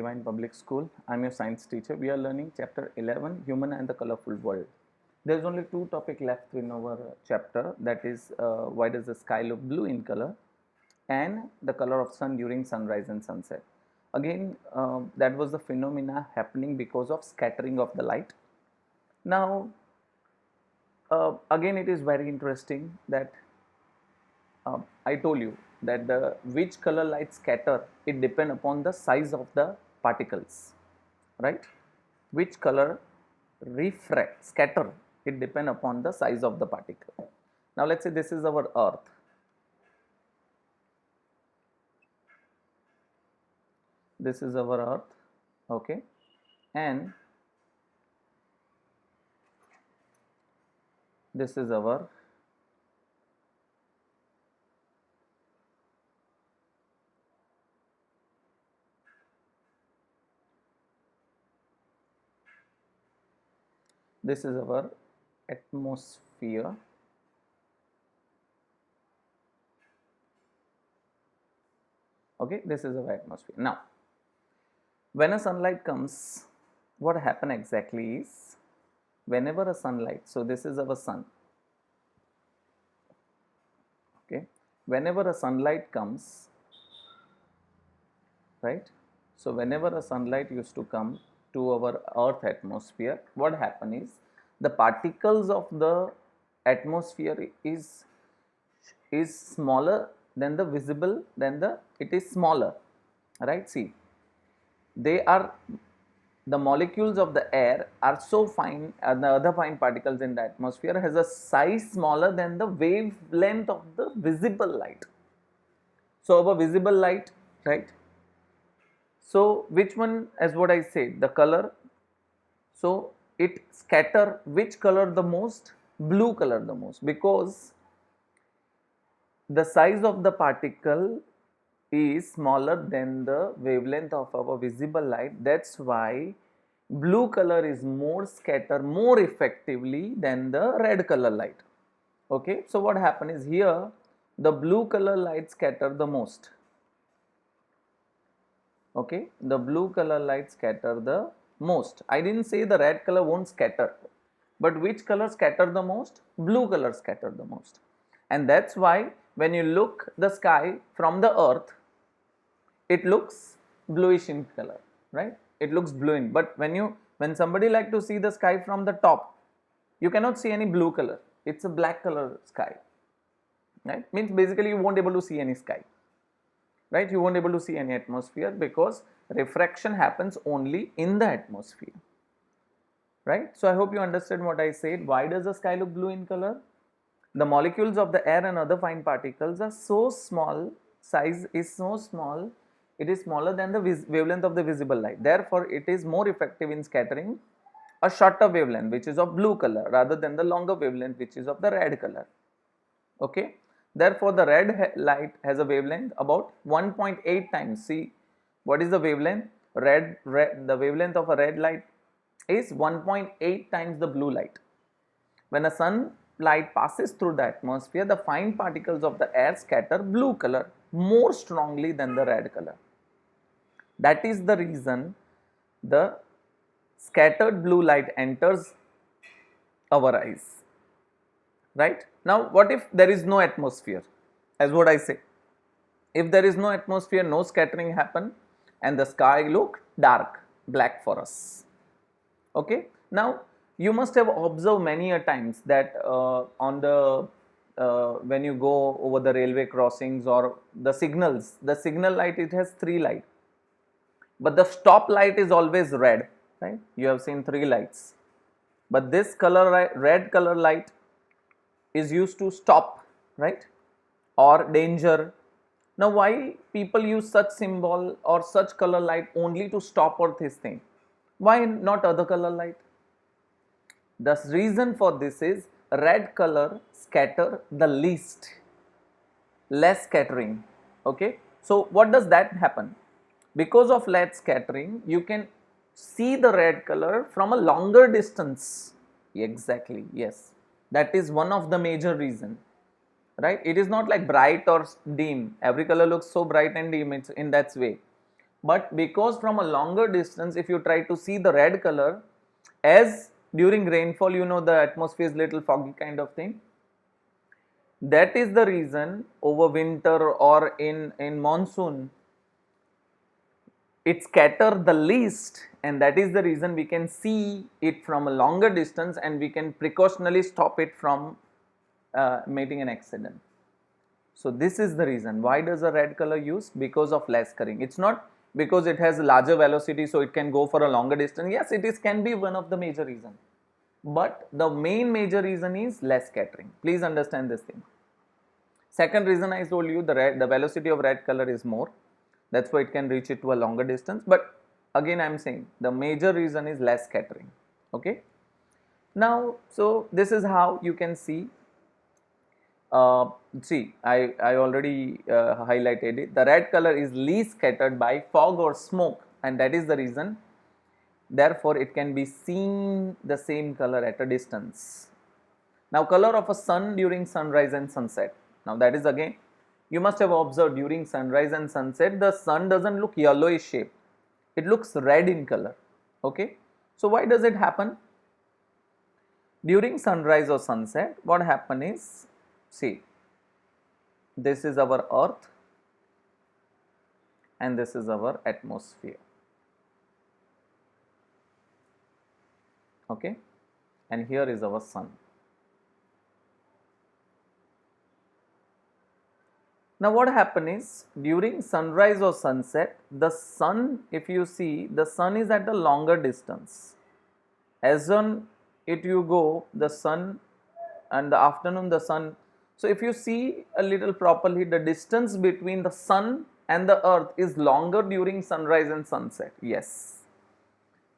Divine Public School. I'm your science teacher. We are learning chapter 11, Human and the Colorful World. There's only two topics left in our chapter, that is why does the sky look blue in color and the color of sun during sunrise and sunset. Again, that was the phenomena happening because of scattering of the light. Now, again it is very interesting that I told you that the which color light scatter, it depend upon the size of the particles, right? Which color refract, scatter, it depend upon the size of the particle. Now let's say this is our earth. This is our earth, okay, and this is our atmosphere. Okay, this is our atmosphere. Now, when a sunlight comes, what happen exactly is, whenever a sunlight, so this is our sun, okay, whenever a sunlight comes, right, so whenever a sunlight used to come to our earth atmosphere, what happen is the particles of the atmosphere is smaller than the visible, than the, it is smaller, right? See, they are, the molecules of the air are so fine, and the other fine particles in the atmosphere has a size smaller than the wavelength of the visible light. So our visible light, right, so which one, as what I said, the color, so it scatter which color the most? Blue color the most, because the size of the particle is smaller than the wavelength of our visible light. That's why blue color is more scatter more effectively than the red color light. Okay, so what happens is here the blue color light scatter the most. Okay, the blue color light scatter the most. I didn't say the red color won't scatter, but which color scatter the most? Blue color scatter the most. And that's why when you look the sky from the earth, it looks bluish in color, right? It looks blue in, but when somebody like to see the sky from the top, you cannot see any blue color. It's a black color sky, right? Means basically you won't able to see any sky, right? You won't able to see any atmosphere because refraction happens only in the atmosphere, right? So I hope you understood what I said. Why does the sky look blue in color? The molecules of the air and other fine particles are so small, size is so small, it is smaller than the wavelength of the visible light. Therefore, it is more effective in scattering a shorter wavelength which is of blue color rather than the longer wavelength which is of the red color. Okay. Therefore, the red light has a wavelength about 1.8 times. See, what is the wavelength? The wavelength of a red light is 1.8 times the blue light. When a sunlight passes through the atmosphere, the fine particles of the air scatter blue color more strongly than the red color. That is the reason the scattered blue light enters our eyes. Right? Now, what if there is no atmosphere? As what I say, if there is no atmosphere, no scattering happen, and the sky look dark, black for us. Okay. Now, you must have observed many a times that on the when you go over the railway crossings or the signals, the signal light, it has three light, but the stop light is always red, right? You have seen three lights, but this color, red color light, is used to stop, right, or danger. Now, why people use such symbol or such color light only to stop or this thing? Why not other color light? The reason for this is red color scatter the least, less scattering. Okay, so what does that happen? Because of less scattering, you can see the red color from a longer distance. Exactly, yes, that is one of the major reason, right? It is not like bright or dim. Every color looks so bright and dim, it's in that way. But because from a longer distance, if you try to see the red color, as during rainfall, you know, the atmosphere is little foggy kind of thing. That is the reason over winter or in monsoon, it scatter the least, and that is the reason we can see it from a longer distance and we can precautionally stop it from making an accident. So this is the reason. Why does a red color use? Because of less scattering. It's not because it has larger velocity so it can go for a longer distance. Yes, it is can be one of the major reason, but the main major reason is less scattering. Please understand this thing. Second reason, I told you, the velocity of red color is more, that's why it can reach it to a longer distance. But again I am saying the major reason is less scattering. Okay, now so this is how you can see. See, I already highlighted it. The red color is least scattered by fog or smoke, and that is the reason. Therefore, it can be seen the same color at a distance. Now, color of a sun during sunrise and sunset. Now, that is again, you must have observed during sunrise and sunset, the sun doesn't look yellowish shape. It looks red in color. Okay. So, why does it happen? During sunrise or sunset, what happen is, see, this is our earth and this is our atmosphere. Okay, and here is our sun. Now what happen is, during sunrise or sunset, the sun, if you see, the sun is at a longer distance. As on it you go, the sun, and the afternoon the sun. So if you see a little properly, the distance between the sun and the earth is longer during sunrise and sunset. Yes,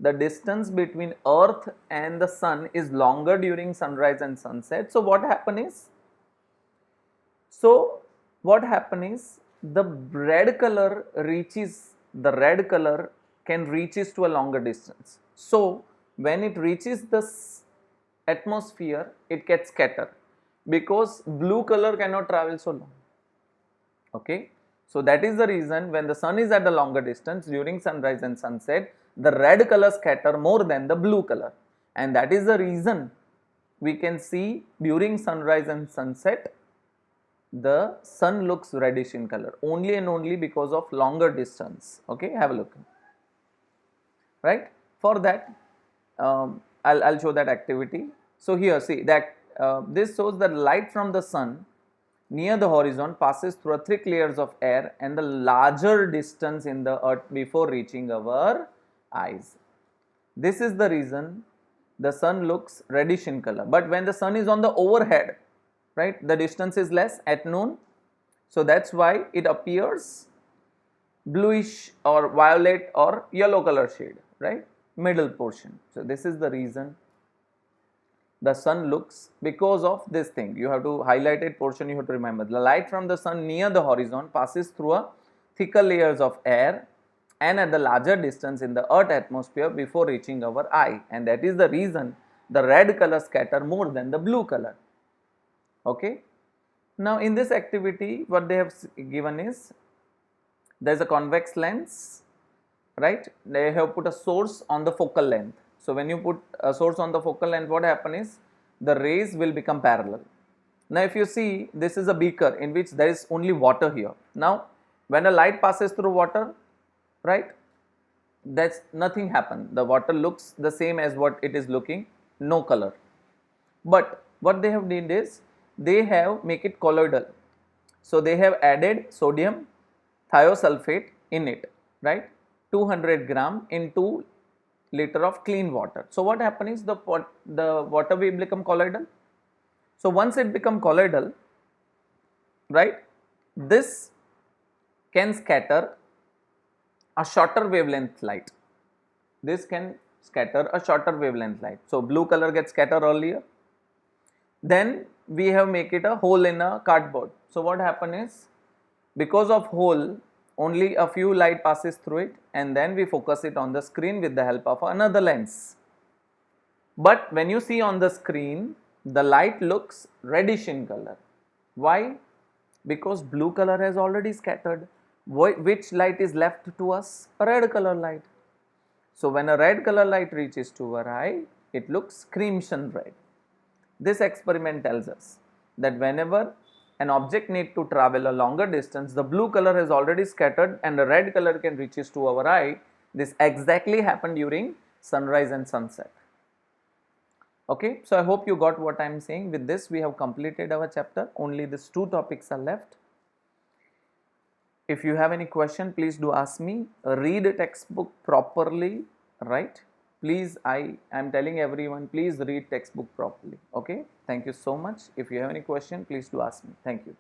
the distance between earth and the sun is longer during sunrise and sunset. So what happen is, the red color can reaches to a longer distance. So when it reaches the atmosphere, it gets scattered because blue color cannot travel so long. Okay, so that is the reason when the sun is at a longer distance during sunrise and sunset, the red color scatter more than the blue color, and that is the reason we can see during sunrise and sunset the sun looks reddish in color, only and only because of longer distance. Okay, have a look. Right, for that I'll show that activity. So here see that this shows that light from the sun near the horizon passes through a thick layers of air and the larger distance in the earth before reaching our eyes. This is the reason the sun looks reddish in color. But when the sun is on the overhead, right, the distance is less at noon, so that's why it appears bluish or violet or yellow color shade, right, middle portion. So this is the reason the sun looks, because of this thing. You have to highlighted portion, you have to remember the light from the sun near the horizon passes through a thicker layers of air and at the larger distance in the earth atmosphere before reaching our eye, and that is the reason the red color scatter more than the blue color. Okay, now in this activity what they have given is, there is a convex lens, right, they have put a source on the focal length. So when you put a source on the focal length, what happen is the rays will become parallel. Now if you see, this is a beaker in which there is only water here. Now when a light passes through water, right, that's nothing happen, the water looks the same as what it is looking, no color. But what they have did is, they have make it colloidal. So they have added sodium thiosulfate in it, right, 200 gram in 2 liter of clean water. So what happens is the water will become colloidal. So once it become colloidal, right, this can scatter a shorter wavelength light. This can scatter a shorter wavelength light. So blue color gets scattered earlier. Then we have make it a hole in a cardboard. So what happen is, because of hole, only a few light passes through it, and then we focus it on the screen with the help of another lens. But when you see on the screen, the light looks reddish in color. Why? Because blue color has already scattered. Which light is left to us? A red color light. So when a red color light reaches to our eye, it looks crimson red. This experiment tells us that whenever an object needs to travel a longer distance, the blue color has already scattered and the red color can reaches to our eye. This exactly happened during sunrise and sunset. Okay, so I hope you got what I am saying. With this, we have completed our chapter. Only these two topics are left. If you have any question, please do ask me. Read a textbook properly, right? Please, I am telling everyone, please read textbook properly. Okay, thank you so much. If you have any question, please do ask me. Thank you.